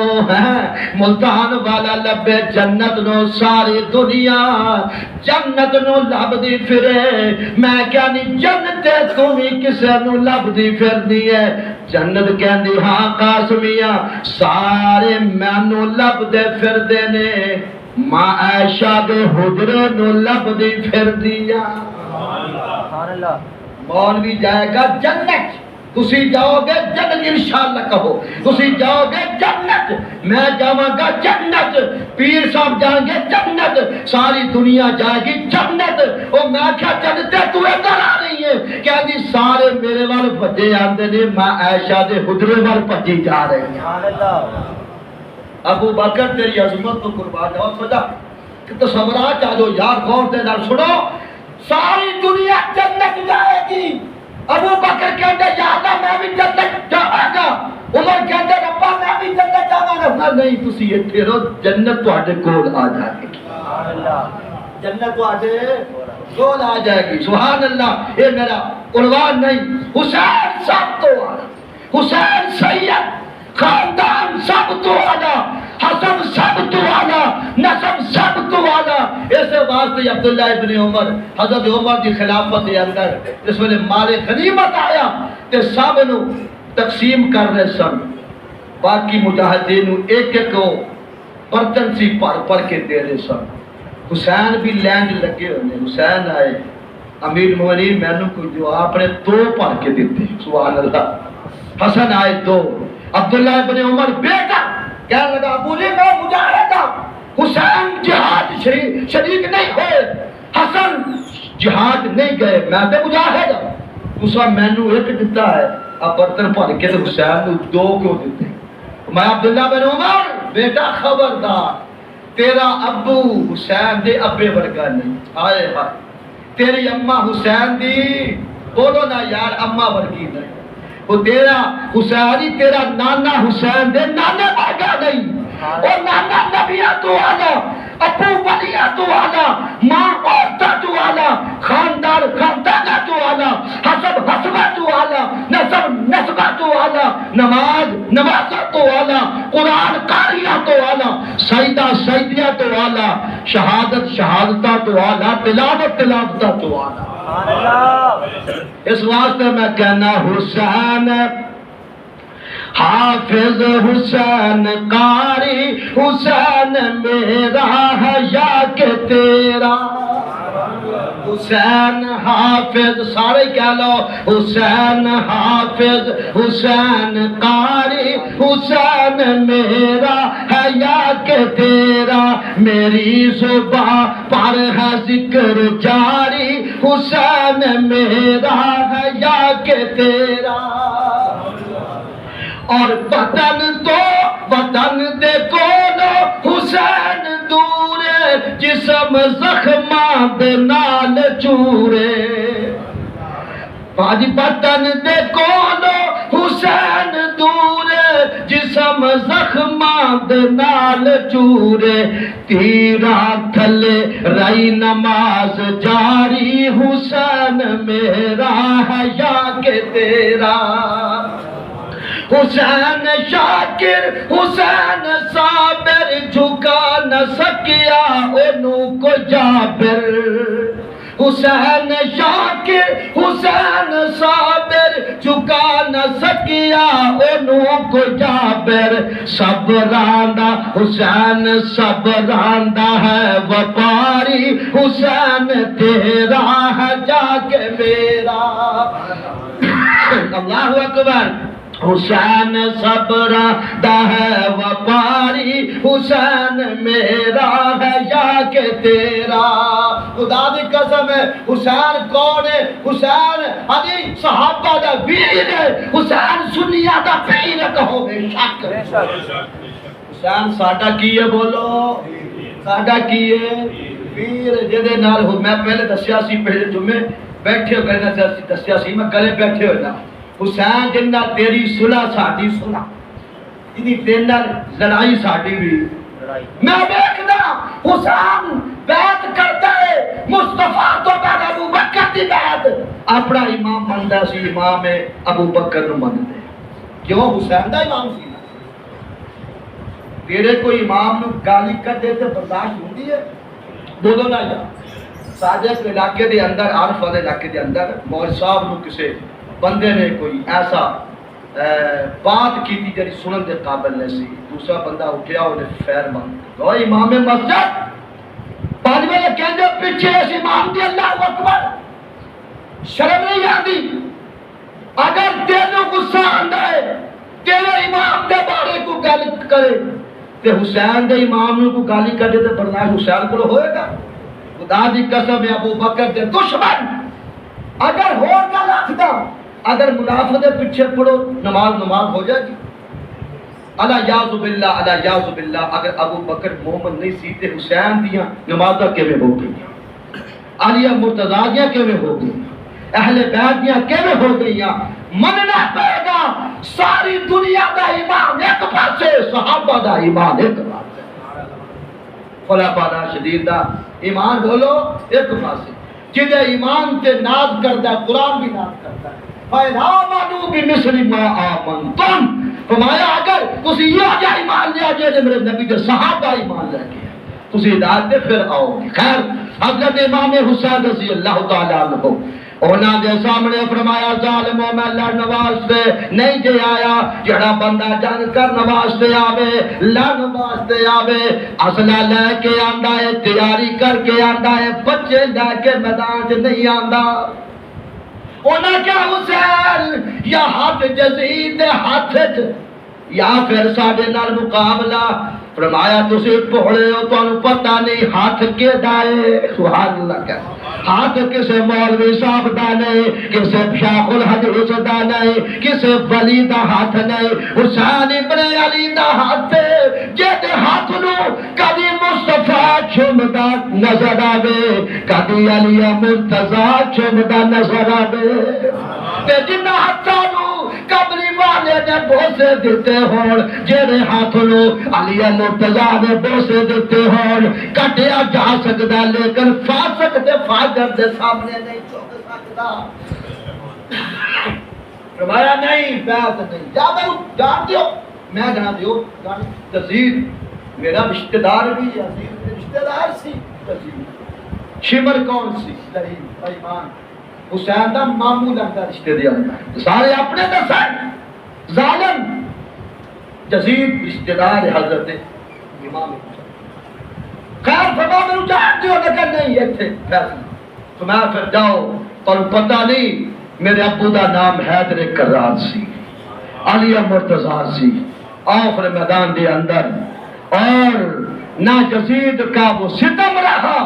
ملتان والا لبے جنت نو، ساری دنیا جنت نو لب دی پھرے، میں کیا نہیں جنت تمہیں کسے نو لب دی پھر دی ہے؟ جنت کہندی ہاں قاسمیاں سارے مینو لب دے پھر دے نے، ماں عائشہ دے حجرے نو لب دی پھر دیا۔ مولوی جائے گا جنت، تسی جاؤ گے جنت انشاءاللہ کہو، تسی جاؤ گے جنت، میں جاواں گا جنت، پیر صاحب جائیں گے جنت، ساری دنیا جائے گی جنت۔ او میں کیا جنت تو ادھر آ رہی ہے؟ کیا جی سارے میرے وال بھجے آندے نے، میں عائشہ دے حجرے وال بھجی جا رہی ہیں۔ ابو بکر تیری عظمت کو قربان جاؤ، سجا کہ تصورات آ جو یار غور دے نال سنو، ساری دنیا جنت جائے گی۔ ابو بکر کہتے یا اللہ میں بھی جنت جاواں گا، عمر کہتے ربا میں بھی جنت جاواں گا، نہیں تسی ایتھے رہو، جنت تواڈے کول آ جائے گی، جنت تواڈے کول آ جائے گی۔ سبحان اللہ، یہ میرا عنوان نہیں، حسین سب تو اعلیٰ، حسین سید، خاندان سب تو اعلیٰ، حسن سب تو اعلیٰ، نسب سب تو اعلیٰ، اس واسطے عبداللہ ابن عمر حضرت عمر دی خلافت دے اندر اس ویلے مال غنیمت آیا تے سب نو تقسیم کر رہے سن، باقی مجاہدین نو ایک ایک برتن سی پر کے دے رہے سن۔ حسین بھی لینڈ لگے ہوئے، حسین آئے، امیر مومنین میں نے کوئی جو آپ نے 2 پر کے دیتے، سبحان اللہ۔ حسن آئے 2، عبداللہ ابن عمر بیٹا کہنے لگا ابو جی میں مجاہد ہوں، حسین جہاد شریک نہیں ہوئے، حسن جہاد نہیں گئے، میں تو مجاہد ہوں، دوسرا میں نے ایک دیتا ہے، اب برتن پر کے تو حسین نے 2 کیوں دیتے؟ میں عبداللہ بن عمر بیٹا خبردار، تیرا ابو حسین دے ابے ورگا نہیں، آئے ہائے، تیری اماں حسین دی بولو نا یار اماں ورگی نہیں، وہ تیرا حسینی تیرا نانا حسین دے نانے ورگا نہیں، اور نانا نبیہ تو آنا، ابو ولیہ تو آنا، ماں عورتہ تو آنا، خاندار خاندانہ تو آنا، حسب حسبہ تو آنا، نسب نسبہ تو آنا، نماز نمازہ تو آنا، قرآن قاریہ تو آنا، سجدہ سجدیہ تو آنا، شہادت شہادتہ تو آنا، تلاوت تلاوتہ تو آنا۔ اس واسطے میں کہنا حسین حافظ حسین قاری حسین میرا ہے یا کہ تیرا، حسین حافظ سارے کہہ لو، حسین حافظ حسین قاری حسین میرا ہے یا کہ تیرا، میری زباں پر ہے ذکر جاری حسین میرا ہے یا کہ تیرا، اور وطن تو وطن دے کولو حسین دورے، جسم زخماں دے نال چورے، پاجی وطن دے کولو حسین دورے، جسم زخماں دے نال چورے، تیرا تھلے رہی نماز جاری حسین میرا ہے یا کہ تیرا، حسین شاکر حسین صابر جھکا نہ سکیا انہوں کو جابر، حسین شاکر حسین صابر جھکا نہ سکیا انہوں کو جابر، صبراندہ حسین صبراندہ ہے وپاری حسین تیرا ہے جا کے میرا، اللہ اکبر، حسین صبراندہ ہے وپاری حسین میرا ہے یا کہ تیرا، خدا دی قسم ہے حسین کون ہے؟ حسین علی صحابہ دا ویر ہے، حسین سنیہ دا پیر کہو بے شک، حسین ساڈا کی ہے بولو، ساڈا کی ہے ویر جدے نال ہو، میں پہلے دسیا سی پہلے جمعے بیٹھے ہو گئے دسیا سی میں گلے بیٹھے ہو نا، حسین جنہ تیری صلح ساڈی صلح، جنی تیرے لڑائی ساڈی بھی میں دیکھنا، حسین بیعت کرتا ہے مصطفیٰ تو بعد ابو بکر دی بیعت، اپنا امام مندا سی امام ابو بکر نو مندے، کیوں حسین دا امام سی نا، تیرے کوئی امام نو گالی کر دے تے برداشت ہوندی ہے؟ بولو نا یار، ساجد علاقے دے اندر عارف والے علاقے دے اندر مول صاحب نو کسے بندے نے کوئی ایسا بات کی تھی جڑی سنن دے قابل نہیں سی، دوسرا بندہ اٹھیا انہیں خیر مانگ وہ امام مسجد پانچ بجے کہندے پیچھے اس امام دی اللہ اکبر، شرم نہیں آتی؟ اگر تینوں غصہ آندا ہے تیرے امام دے بارے کو گل کرے تے حسین دے امام نو کو گالی کڈے تے برداشت حسین کو ہوئے گا؟ خدا دی قسم ہے ابو بکر دے دشمن اگر ہو گل آخدا، اگر منافق دے پیچھے پڑھو نماز ہو جائے گی، اللہ یاذ باللہ اللہ یاذ باللہ، اگر ابو بکر مومن نہیں سی تے حسین دیاں نمازاں کیویں ہو گئی، علی مرتضیٰ دیاں کیویں ہو گئی، اہل بیت دیاں کیویں ہو گئیاں؟ مننا پڑے گا ساری دنیا دا ایمان ایک پاسے، صحابہ دا ایمان ایک پاسے، خلفاء راشدین دا ایمان بولو ایک پاسے، جدے ایمان تے ناز کرتا ہے قرآن بھی ناز کرتا ہے، فَإِنْ آمَنُوا بِمِثْلِ مَا آمَنْتُمْ، فرمایا اگر تسی یہ جا ایمان لیا جائے میرے نبی دے صحابہ ایمان لے گئے، تسی ہدایت دے پھر آؤ گے. خیر حضرت امام حسین رضی اللہ تعالیٰ عنہ انہاں دے سامنے فرمایا ظالموں میں لڑن واسطے نہیں جے آیا. جڑا بندہ جنگ کرن واسطے آوے لڑن واسطے آوے اسلحہ لے کے آندا ہے تیاری کر کے آندا ہے بچے لے کے میدان وچ نہیں آندا. انہاں کیا حسین یا ہاتھ جزید دے ہاتھ یا پھر ساڈے نال مقابلہ. فرمایا تسی بھولے ہو تانوں پتہ نہیں ہاتھ کیڑا ہے. سبحان اللہ کا ہاتھ کسے مولوی صاحب دا نہیں کسے شیخ الحدیث دا نہیں کسے ولی دا ہاتھ نہیں. حسین ابن علی دا ہاتھ جے ہاتھ نو کدی مصطفیٰ چومدا نظر آوے کدی علی مرتضی چومدا نظر آوے تے جنہ ہاتھاں نو قبری والے نے بوسے دیتے ہون جڑے ہاتھ نو علی مرتضی نے بوسے دیتے ہون کٹیا جا سکدا لیکن فاسق تے فاجر دے سامنے نہیں چوک سکدا. فرمایا نہیں بات نہیں جا میں جان دیو میں جان دیو یزید میرا رشتہ دار بھی یزید رشتہ دار سی. یزید شمر کون سی ضعیف ایمان حسین دا ماموں لگتا رشتے دے اندر سارے اپنے دسن ظالم. یزید رشتہ دار حضرت امام حسین. خیر فرما میں جان دیو لیکن نہیں ایتھے فیصلہ تو میں پھر جاؤ پر پتہ نہیں میرے ابو دا نام حیدر کرار سی علی مرتضی سی. آخر میدان دے اندر اور نہ یزید کا وہ ستم رہا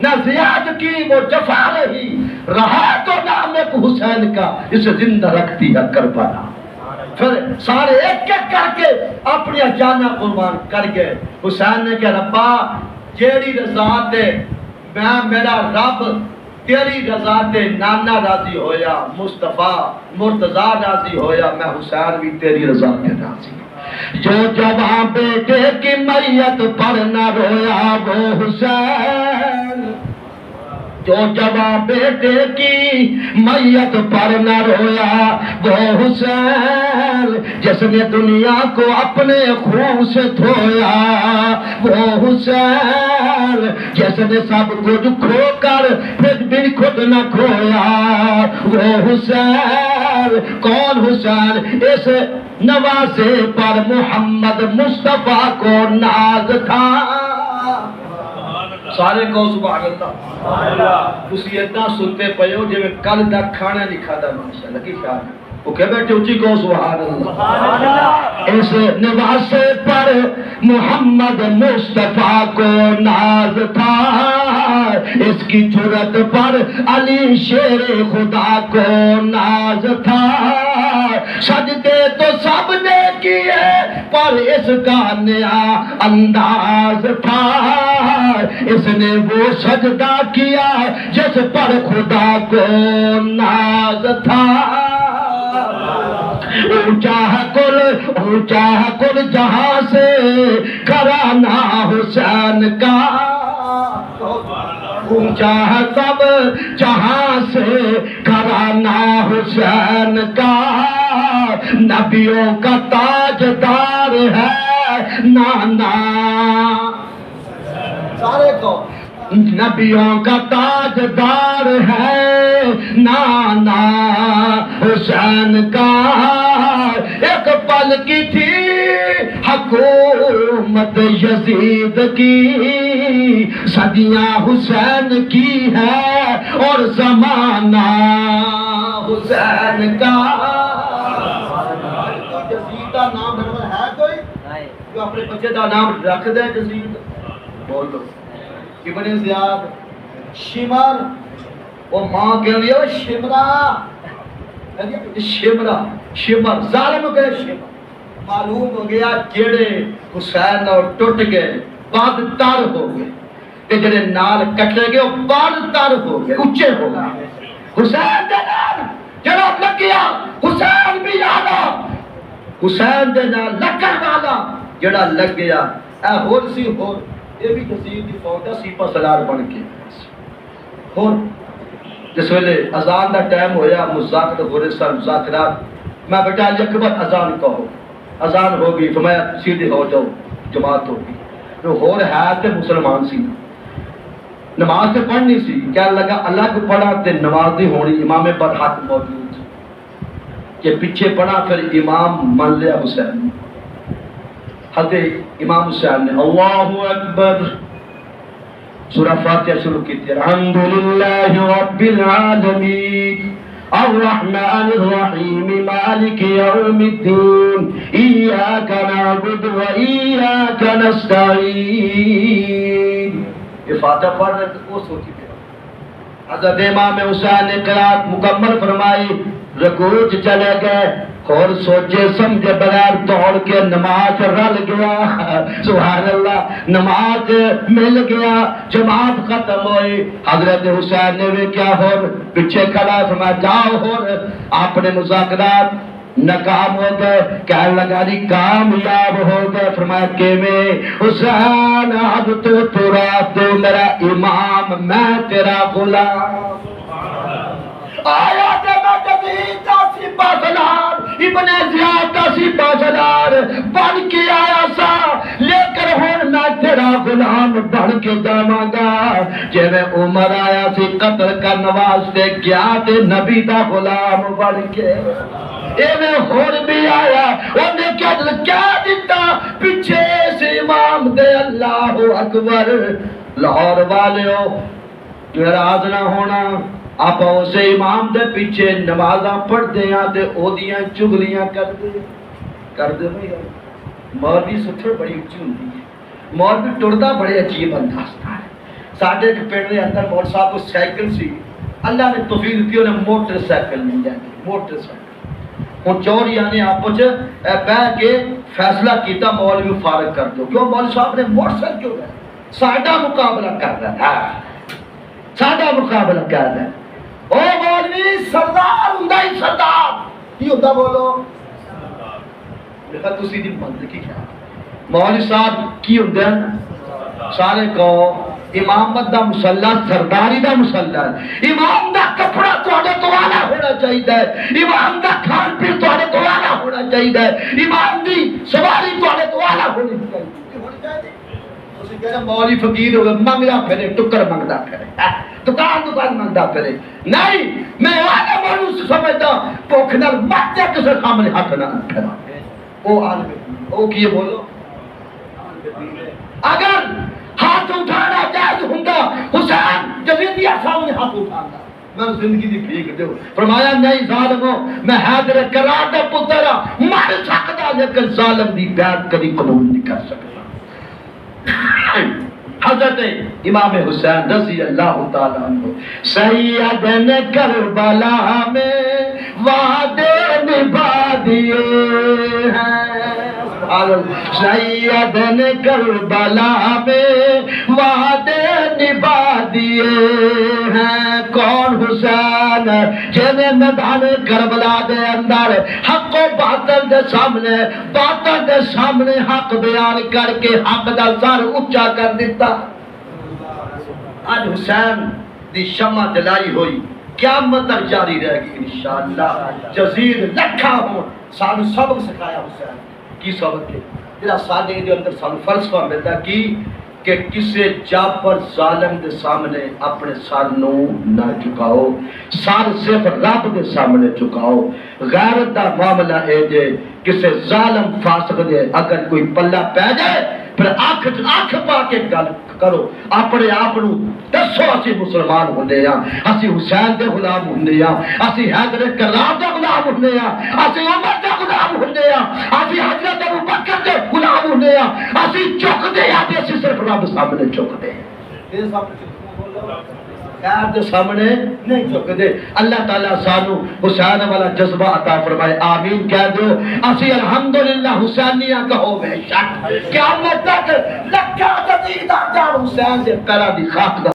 نہ زیاد کی وہ جفا رہی رہا تو نام ایک حسین کا اسے زندہ رکھتی ہے کربلا. پھر سارے ایک ایک کر کے اپنی جاناں قربان کر گئے. حسین نے کہا ربا جیڑی رضا تے میں میرا رب تیری رضا تے نانا راضی ہویا مصطفیٰ مرتضی راضی ہویا میں حسین بھی تیری رضا تے راضی. جو جوان بیٹے کی میت پر نہ رویا وہ حسین جو جوان بیٹے کی میت پر نہ رویا وہ حسین جس نے دنیا کو اپنے خون سے دھویا وہ حسین جس نے سب کچھ کھو کر پھر بھی خود نہ کھویا وہ حسین. کون حسین؟ اس نوازے پر محمد مصطفیٰ کو ناز تھا. سارے کو سبحان اللہ. تسی اتنا سنتے پے ہو جے کل دا کھانا نہیں کھادا ماشاءاللہ کی خیال وہ کہ بیٹھے اونچی کو سبحان اللہ. اس نوازے پر محمد مصطفیٰ کو ناز تھا اس کی جرت پر علی شیر خدا کو ناز تھا. سجدے تو سب نے کیے پر اس کا نیا انداز تھا. اس نے وہ سجدہ کیا جس پر خدا کو ناز تھا. اونچا ہے کل جہاں سے گھرانہ حسین کا اونچا ہے سب جہاں سے گھرانہ حسین کا. نبیوں کا تاجدار ہے نانا سارے کو نبیوں کا تاجدار ہے نانا حسین کا. ایک پل کی تھی حکومت یزید کی صدیاں حسین کی ہے اور زمانہ حسین کا. یزید کا نام ہے کوئی جو اپنے بچے کا نام رکھ دے یزید بول دو. ابن زیاد شمر وہ ماں کہہ رہی ہے شمرا شمرا شمر ظالم گئے شمر. معلوم ہو گیا جڑے حسین اور ٹوٹ گئے بعد تار ہو گئے تے جڑے نال کٹے گئے وہ بعد تار ہو گئے اونچے ہو گئے. حسین دے نال جڑا لگیا حسین بھی آنا حسین دے نال لکڑ والا جڑا لگ گیا اے ہور سی ہور یہ بھی یزید دی فوج دا سپہ سالار بن کے اور جس ویلے اذان دا ٹائم ہویا مذاکرات ہو رہے سن مذاکرات میں بیٹا یک بار اذان کہو اذان ہو گئی تو میں سیدھے ہو جاؤ جماعت ہوگی جو ہور ہے تے مسلمان سی نماز سے پڑھنی سی کہنے لگا الگ پڑھا تے نماز دی ہونی امام برحق موجود کہ پیچھے پڑھا پھر امام مان لیا حسین حضرت امام حسین نے اللہ اکبر سورہ فاتحہ شروع کی تھی الحمدللہ رب العالمین الرحمن الرحیم مالک یوم الدین ایاک نعبد و ایاک نستعین یہ فاتحہ پڑھ رہے تھے وہ سوچی تھے حضرت امام حسین نے قرات مکمل فرمائی رکوع چلے گئے اور سوچے سمجھے بغیر دوڑ کے نماز رل گیا سبحان اللہ نماز مل گیا جماعت ختم ہوئی حضرت حسین نے بھی کیا ہو پیچھے کھڑا فرمایا جاؤ ہو اپنے مذاکرات ناکام ہو گئے کہنے لگا جی کامیاب ہو گئے فرمایا کہ میں حسین اب تو رات دے میرا امام میں تیرا غلام آیا تے میں جدید تاسی بازلار ابن زیاد تاسی بازلار بن کے آیا سا لے کر ہون میں تیرا غلام بن کے جاواں گا جے میں عمر آیا سی قتل کا نواستے گیا تے نبی دا غلام بن کے میں ہور بھی آیا انہیں کیا دیتا پیچھے سے امام دے اللہ اکبر لاہور والے ناراض نہ ہونا آپ اسے امام دے پیچھے نمازاں پڑھ دیاں تے اودیاں چگلیاں کر دے بھئی مولوی ستھر بڑی اچھی ہوندی ہے مولوی ٹردا بڑے عجیب انداز ہے ساڈے ایک پنڈ دے اندر مول صاحب کو سائیکل سی اللہ نے توفیق دی انہیں موٹر سائیکل مل جاتی موٹر سائیکل ہوں چوریاں نے آپس بہ کے فیصلہ کیتا مولوی فارغ کر دو کیوں مولوی صاحب نے موٹر سائیکل کیوں ہے ساڈا مقابلہ کر رہا ہے ساڈا مقابلہ کر رہا ہے او مولوی سردار ہوندا ہی سردار کی ہوندا بولو دیکھا تسی دی منطقی کیا مولوی صاحب کی ہوندا سارے کو امامت دا مسلح سرداری دا مسلح امام دا کپڑا تواڈے تو والا ہونا چاہیے امام دا کھان پین تواڈے تو والا ہونا چاہیے امام دی سواری تواڈے تو والا ہونی چاہیے تسی کہنا مولوی فقیر ہوئے منگدا پھرے ٹکر منگدا پھرے دکان منگدا پھرے نہیں میں والا مولوی سمجھدا بھوک نال مر جا کسے سامنے ہاتھ نہ پھیلا او عالم او کی بولو اگر ہاتھ اٹھانا جائز ہوندا حسین جویدیہ سامنے ہاتھ اٹھانا میں زندگی دی بھیک دیو فرمایا نہیں ظالمو میں حیدر کرار دا پتر مر سکدا لیکن ظالم دی بیعت کبھی قبول نہیں کر سکتا حضرت امام حسین رضی اللہ تعالیٰ عنہ سید نے کربلا میں وعدے نبھا دیے ہیں سید نے کربلا میں وعدے نبھا دیے ہیں کون حسین جنہیں میدان کربلا دے اندر حق و باطل دے سامنے حق بیان کر کے حق دا سر اونچا کر دیتا آج حسین دی شمع جلائی ہوئی قیامت تک جاری رہے گی انشاءاللہ جزیر لکھا ہوں سانو سبق سکھایا حسین کی سبق کے جڑا سادے دے اندر سانو فلسفہ ملتا کی کہ کسے جابر ظالم دے سامنے اپنے سر نو نہ چکاؤ سر صرف رب دے سامنے چکاؤ غیرت دا معاملہ ہے جے کسے ظالم فاسق دے اگر کوئی پلہ پہ جائے پھر آنکھ پا کے گل کرو اپنے آپ نو دسو اسی مسلمان ہوندے ہاں اسی حسین دے غلام ہوندے ہاں اسی حیدر کرار دا غلام ہوندے ہاں اسی عمر دا غلام ہوندے ہاں اسی حضرت ابوبکر دے غلام ہوندے ہاں اسی چکدے ہاں تے اسی صرف رب سامنے چکدے ہیں غیر دے سامنے نہیں چکدے اللہ تعالیٰ سانو حسین والا جذبہ عطا فرمائے آمین کہہ دو اسی الحمدللہ حسینیہ کہو بے شک قیامت تک لکھا جدید آجار حسین دے پیرا دی خاک دا